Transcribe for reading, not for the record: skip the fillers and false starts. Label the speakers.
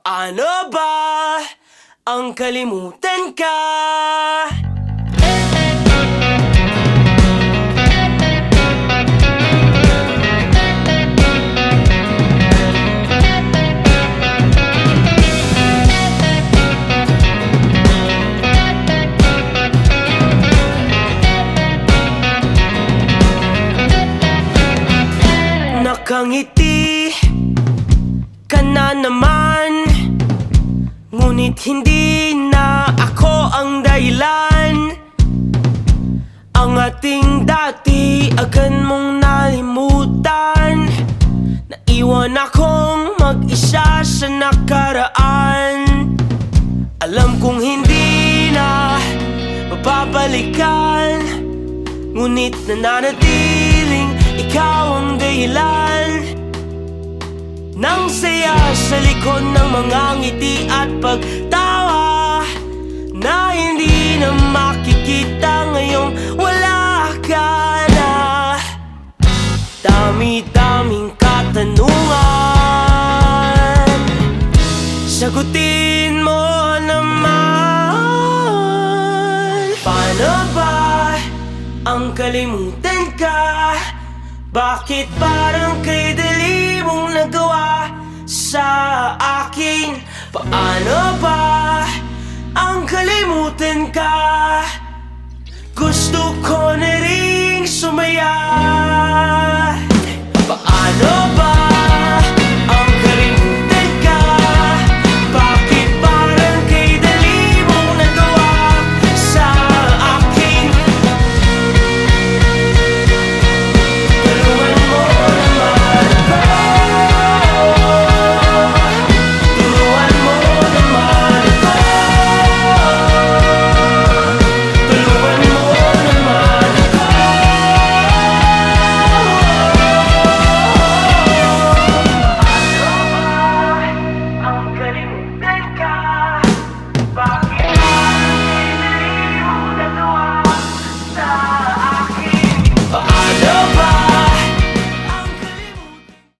Speaker 1: Paano ba ang kalimutan ka? Nakangiti ka na naman, ngunit hindi na ako ang dahilan. Ang ating dati agad mong nalimutan. Naiwan akong mag-isa sa nakaraan. Alam kong hindi na mababalikan, ngunit nananatiling ikaw ang dahilan ng saya sa likod ng mga ngiti at pagtawa na hindi na makikita ngayong wala ka na. Dami-daming katanungan, sagutin mo naman. Paano ba ang kalimutan ka? Bakit parang kay dali mong nagawa sa akin? Paano ba